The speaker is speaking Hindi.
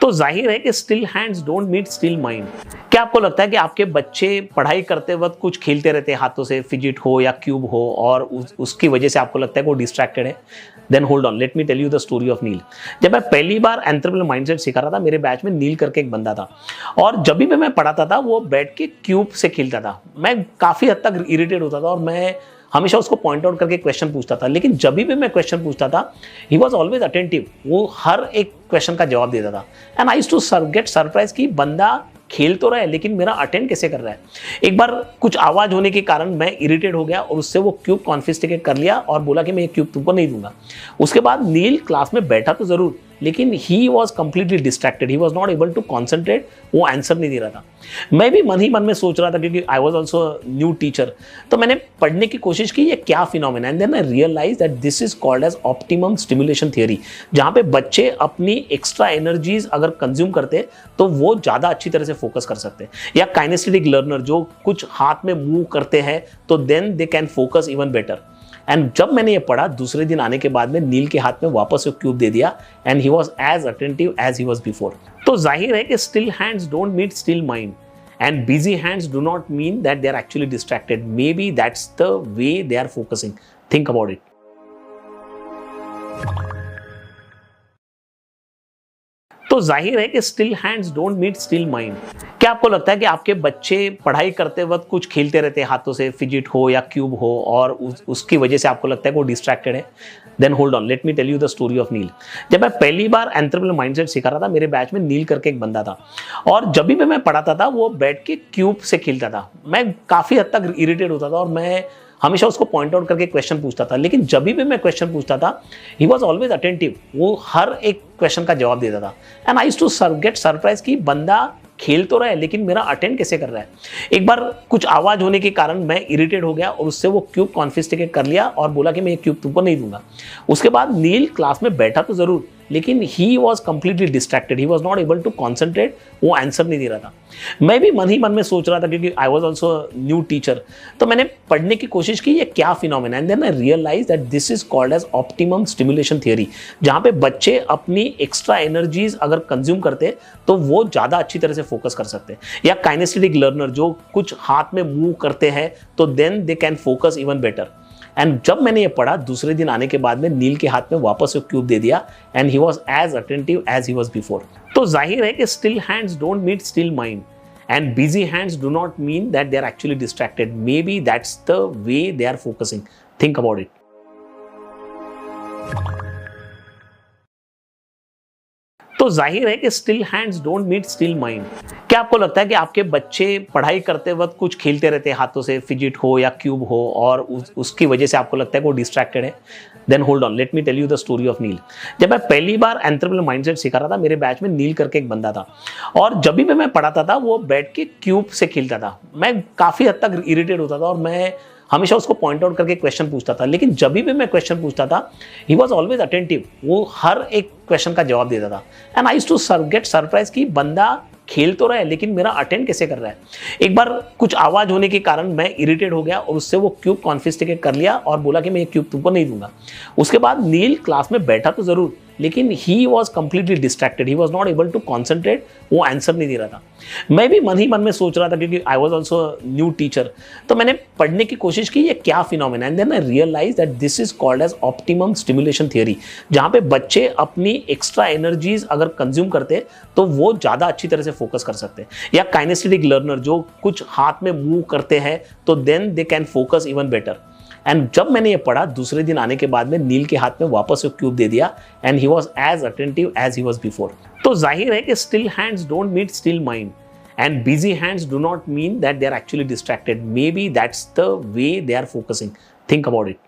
तो जाहिर है कि still hands don't meet still mind. क्या आपको लगता है कि आपके बच्चे पढ़ाई करते वक्त कुछ खेलते रहते हैं हाथों से, फिजिट हो या क्यूब हो, और उसकी वजह से आपको लगता है कि वो डिस्ट्रैक्टेड है? Then hold on, let me tell you the story of Neel. जब मैं पहली बार एंटरप्रेन्योर माइंडसेट सिखा रहा था, मेरे बैच में नील करके एक बंदा था, और जब भी मैं पढ़ाता था वो बैठ के क्यूब से खेलता था। मैं काफी हद तक इरिटेट होता था और मैं हमेशा उसको पॉइंट आउट करके क्वेश्चन पूछता था, लेकिन जब भी मैं क्वेश्चन पूछता था ही वॉज ऑलवेज अटेंटिव। वो हर एक क्वेश्चन का जवाब देता था and I used to get surprise कि बंदा खेल तो रहा है लेकिन मेरा अटेंड कैसे कर रहा है। एक बार कुछ आवाज होने के कारण मैं इरिटेट हो गया और उससे वो क्यूब कॉन्फिस्केट कर लिया और बोला कि मैं ये क्यूब तुमको नहीं दूंगा। उसके बाद नील क्लास में बैठा तो जरूर, लेकिन he was completely distracted, he was not able to concentrate. वो आंसर नहीं दे रहा था। मैं भी मन ही मन में सोच रहा था, क्योंकि I was also new teacher, तो मैंने पढ़ने की कोशिश की ये क्या phenomena, and then I realise that this is called as optimum stimulation theory, जहाँ पे बच्चे अपनी एक्स्ट्रा एनर्जीज अगर कंज्यूम करते तो वो ज़्यादा अच्छी तरह से फोकस कर सकते हैं। या काइनेस्थेटिक लर्नर जो कुछ हाथ में मूव करते हैं तो then they can focus even better. And जब मैंने ये पढ़ा, दूसरे दिन आने के बाद में नील के हाथ में वापस वो क्यूब दे दिया and he was as attentive as he was before. तो जाहिर है कि still hands don't meet still mind and busy hands do not mean that they are actually distracted. Maybe that's the way they are focusing. Think about it. तो जाहिर है कि still hands don't meet still mind. क्या आपको लगता है कि आपके बच्चे पढ़ाई करते वक्त कुछ खेलते रहते हैं हाथों से, फिजिट हो या क्यूब हो, और उसकी वजह से आपको लगता है कि वो डिस्ट्रैक्टेड है? Then hold on, let me tell you the story of Neel. जब मैं पहली बार एंटरप्रेन्योर माइंडसेट सिखा रहा था, मेरे बैच में नील करके एक बंदा था, और जब भी मैं पढ़ाता था वो बैठ के क्यूब से खेलता था। मैं काफी हद तक इरिटेट होता था और मैं हमेशा उसको पॉइंट आउट करके क्वेश्चन पूछता था, लेकिन जब भी मैं क्वेश्चन पूछता था ही वॉज ऑलवेज अटेंटिव। वो हर एक क्वेश्चन का जवाब देता था and I used to get surprise कि बंदा खेल तो रहा है लेकिन मेरा अटेंड कैसे कर रहा है। एक बार कुछ आवाज होने के कारण मैं इरिटेट हो गया और उससे वो क्यूब कॉन्फिस्केट कर लिया और बोला कि मैं ये क्यूब तुमको नहीं दूंगा। उसके बाद नील क्लास में बैठा तो जरूर, लेकिन he was completely distracted, he was not able to concentrate. वो आंसर नहीं दे रहा था। मैं भी मन ही मन में सोच रहा था, क्योंकि I was also new teacher, तो मैंने पढ़ने की कोशिश की ये क्या phenomena, and then I realise that this is called as optimum stimulation theory, जहाँ पे बच्चे अपनी एक्स्ट्रा एनर्जीज अगर कंज्यूम करते तो वो ज़्यादा अच्छी तरह से फोकस कर सकते हैं। या काइनेस्थेटिक लर्नर जो कुछ हाथ में मूव करते हैं तो then they can focus even better. And जब मैंने ये पढ़ा, दूसरे दिन आने के बाद में नील के हाथ में वापस वो क्यूब दे दिया and he was as attentive as he was before. तो जाहिर है कि still hands don't meet still mind and busy hands do not mean that they are actually distracted. Maybe that's the way they are focusing. Think about it. तो जाहिर है कि still hands don't meet still mind. क्या आपको लगता है कि आपके बच्चे पढ़ाई करते वक्त कुछ खेलते रहते हैं हाथों से, फिजिट हो या क्यूब हो, और उसकी वजह से आपको लगता है कि वो डिस्ट्रैक्टेड है? Then hold on, let me tell you the story of Neel. जब मैं पहली बार एंटरप्रेन्योर माइंडसेट सिखा रहा था, मेरे बैच में नील करके एक बंदा था, और जब भी मैं पढ़ाता था वो बैठ के क्यूब से खेलता था। मैं काफी हद तक इरिटेट होता था और मैं हमेशा उसको पॉइंट आउट करके क्वेश्चन पूछता था, लेकिन जब भी मैं क्वेश्चन पूछता था ही वॉज ऑलवेज अटेंटिव। वो हर एक क्वेश्चन का जवाब देता था and I used to get surprise कि बंदा खेल तो रहा है लेकिन मेरा अटेंड कैसे कर रहा है। एक बार कुछ आवाज होने के कारण मैं इरिटेट हो गया और उससे वो क्यूब कॉन्फिस्केट कर लिया और बोला कि मैं ये क्यूब तुमको नहीं दूंगा। उसके बाद नील क्लास में बैठा तो जरूर, लेकिन he was completely distracted, he was not able to concentrate. वो आंसर नहीं दे रहा था। मैं भी मन ही मन में सोच रहा था, क्योंकि I was also new teacher, तो मैंने पढ़ने की कोशिश की ये क्या phenomena, and then I realise that this is called as optimum stimulation theory, जहाँ पे बच्चे अपनी एक्स्ट्रा एनर्जीज अगर कंज्यूम करते तो वो ज़्यादा अच्छी तरह से फोकस कर सकते हैं। या काइनेस्थेटिक लर्नर जो कुछ हाथ में मूव करते हैं तो then they can focus even better. And जब मैंने ये पढ़ा, दूसरे दिन आने के बाद में नील के हाथ में वापस वो क्यूब दे दिया and he was as attentive as he was before. तो जाहिर है कि still hands don't meet still mind and busy hands do not mean that they are actually distracted. Maybe that's the way they are focusing. Think about it.